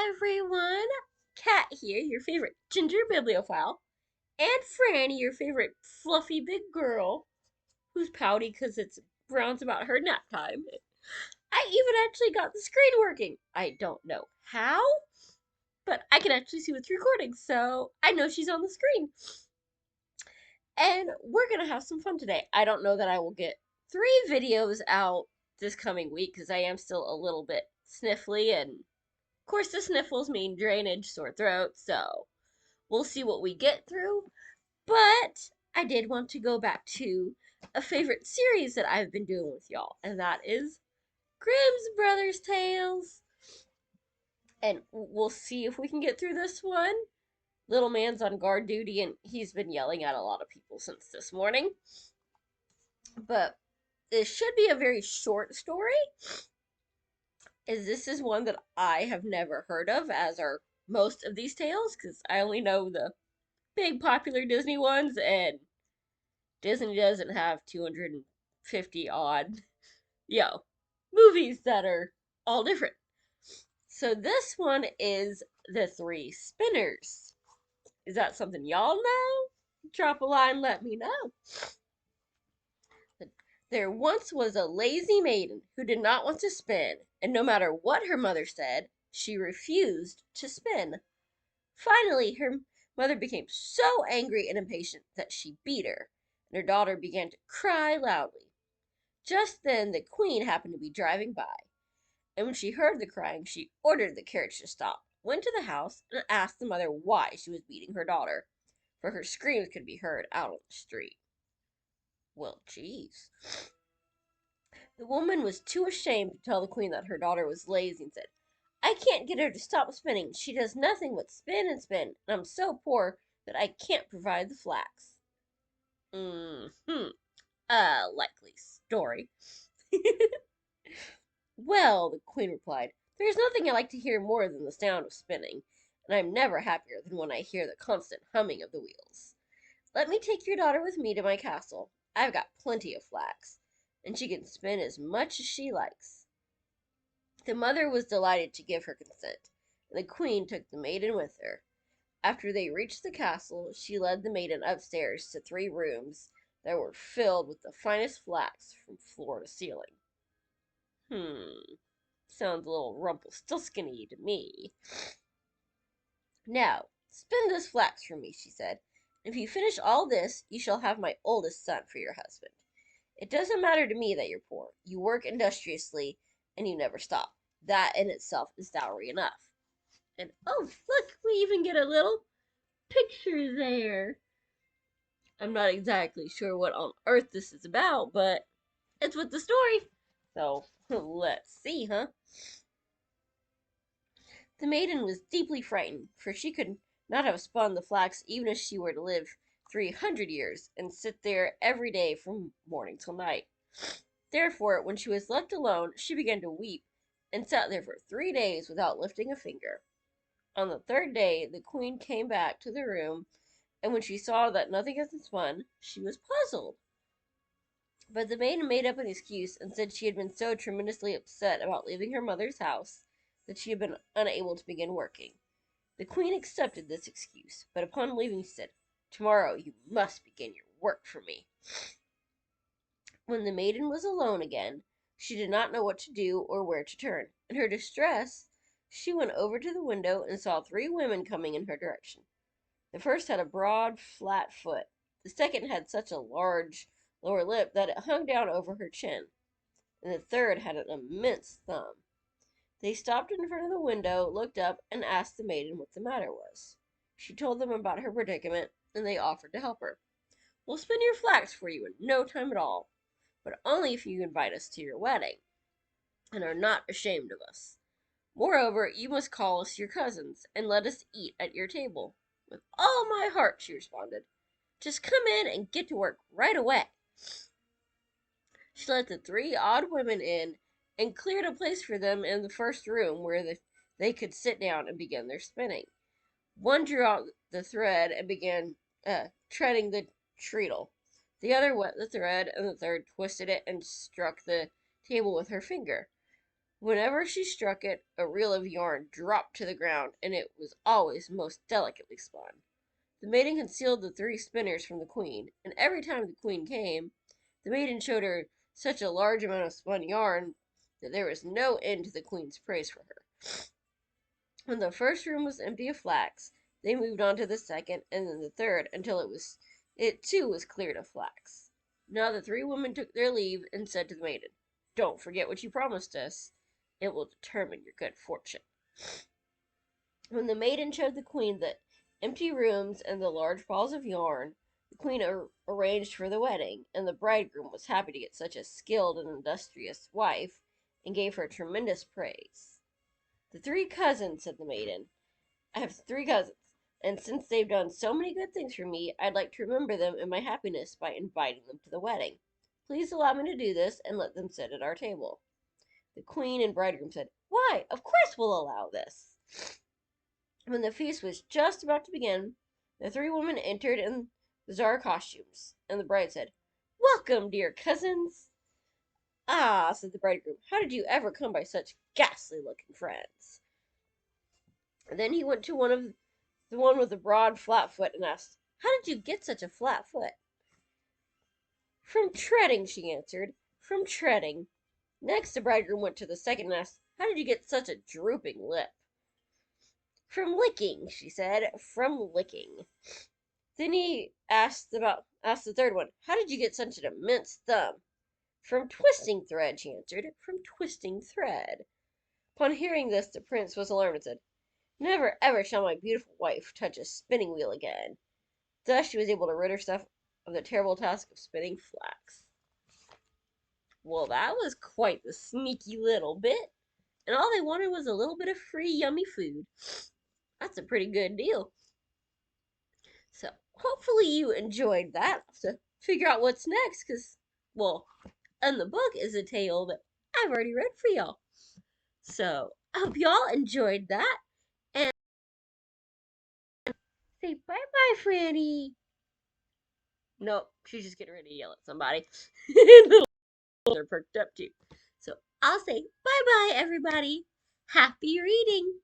everyone! Kat here, your favorite ginger bibliophile, and Franny, your favorite fluffy big girl, who's pouty because it's Brown's about her nap time. I even actually got the screen working. I don't know how, but I can actually see what's recording, so I know she's on the screen. And we're gonna have some fun today. I don't know that I will get 3 videos out this coming week because I am still a little bit sniffly, and of course the sniffles mean drainage, sore throat, so we'll see what we get through. But I did want to go back to a favorite series that I've been doing with y'all, and that is Grimm's Brothers Tales. And we'll see if we can get through this one. Little man's on guard duty, and he's been yelling at a lot of people since this morning. But this should be a very short story, as this is one that I have never heard of, as are most of these tales, because I only know the big popular Disney ones, and Disney doesn't have 250 odd, movies that are all different. So this one is The Three Spinners. Is that something y'all know? Drop a line, let me know. There once was a lazy maiden who did not want to spin, and no matter what her mother said, she refused to spin. Finally, her mother became so angry and impatient that she beat her, and her daughter began to cry loudly. Just then, the queen happened to be driving by, and when she heard the crying, she ordered the carriage to stop, went to the house, and asked the mother why she was beating her daughter, for her screams could be heard out on the street. Well, geez. The woman was too ashamed to tell the queen that her daughter was lazy and said, I can't get her to stop spinning. She does nothing but spin and spin, and I'm so poor that I can't provide the flax. Likely story. Well, the queen replied, there's nothing I like to hear more than the sound of spinning, and I'm never happier than when I hear the constant humming of the wheels. Let me take your daughter with me to my castle. I've got plenty of flax, and she can spin as much as she likes. The mother was delighted to give her consent, and the queen took the maiden with her. After they reached the castle, she led the maiden upstairs to 3 rooms that were filled with the finest flax from floor to ceiling. Sounds a little Rumpelstiltskin-y to me. Now, spin this flax for me, she said. If you finish all this, you shall have my oldest son for your husband. It doesn't matter to me that you're poor. You work industriously, and you never stop. That in itself is dowry enough. And oh, look, we even get a little picture there. I'm not exactly sure what on earth this is about, but it's with the story. So, let's see, huh? The maiden was deeply frightened, for she could not have spun the flax even if she were to live 300 years and sit there every day from morning till night. Therefore, when she was left alone, she began to weep and sat there for 3 days without lifting a finger. On the 3rd day, the queen came back to the room, and when she saw that nothing had been spun, she was puzzled. But the maiden made up an excuse and said she had been so tremendously upset about leaving her mother's house that she had been unable to begin working. The queen accepted this excuse, but upon leaving she said, Tomorrow you must begin your work for me. When the maiden was alone again, she did not know what to do or where to turn. In her distress, she went over to the window and saw 3 women coming in her direction. The first had a broad, flat foot. The second had such a large lower lip that it hung down over her chin, and the third had an immense thumb. They stopped in front of the window, looked up, and asked the maiden what the matter was. She told them about her predicament, and they offered to help her. We'll spin your flax for you in no time at all, but only if you invite us to your wedding, and are not ashamed of us. Moreover, you must call us your cousins, and let us eat at your table. With all my heart, she responded. Just come in and get to work right away. She let the 3 odd women in and cleared a place for them in the first room where they could sit down and begin their spinning. One drew out the thread and began treading the treadle. The other wet the thread, and the third twisted it and struck the table with her finger. Whenever she struck it, a reel of yarn dropped to the ground, and it was always most delicately spun. The maiden concealed the 3 spinners from the queen, and every time the queen came, the maiden showed her such a large amount of spun yarn that there was no end to the queen's praise for her. When the first room was empty of flax, they moved on to the second and then the third until it too was cleared of flax. Now the 3 women took their leave and said to the maiden, "Don't forget what you promised us. It will determine your good fortune." When the maiden showed the queen the empty rooms and the large balls of yarn, the queen arranged for the wedding, and the bridegroom was happy to get such a skilled and industrious wife, and gave her tremendous praise. "The 3 cousins," said the maiden. "I have 3 cousins, and since they've done so many good things for me, I'd like to remember them in my happiness by inviting them to the wedding. Please allow me to do this and let them sit at our table." The queen and bridegroom said, "Why, of course we'll allow this." When the feast was just about to begin, the 3 women entered in bizarre costumes, and the bride said, "Welcome, dear cousins." "Ah," said the bridegroom, "how did you ever come by such ghastly looking friends?" And then he went to the one with the broad flat foot and asked, "How did you get such a flat foot?" "From treading," she answered, "from treading." Next the bridegroom went to the second and asked, "How did you get such a drooping lip?" "From licking," she said, "from licking." Then he asked the third one, "How did you get such an immense thumb?" "From twisting thread," she answered, "from twisting thread." Upon hearing this, the prince was alarmed and said, "Never ever shall my beautiful wife touch a spinning wheel again." Thus she was able to rid herself of the terrible task of spinning flax. Well, that was quite the sneaky little bit, and all they wanted was a little bit of free yummy food. That's a pretty good deal. So hopefully you enjoyed that. To figure out what's next, because, well, and the book is a tale that I've already read for y'all. So I hope y'all enjoyed that. And say bye-bye, Franny. Nope, she's just getting ready to yell at somebody. The little are perked up too. So I'll say bye-bye, everybody. Happy reading.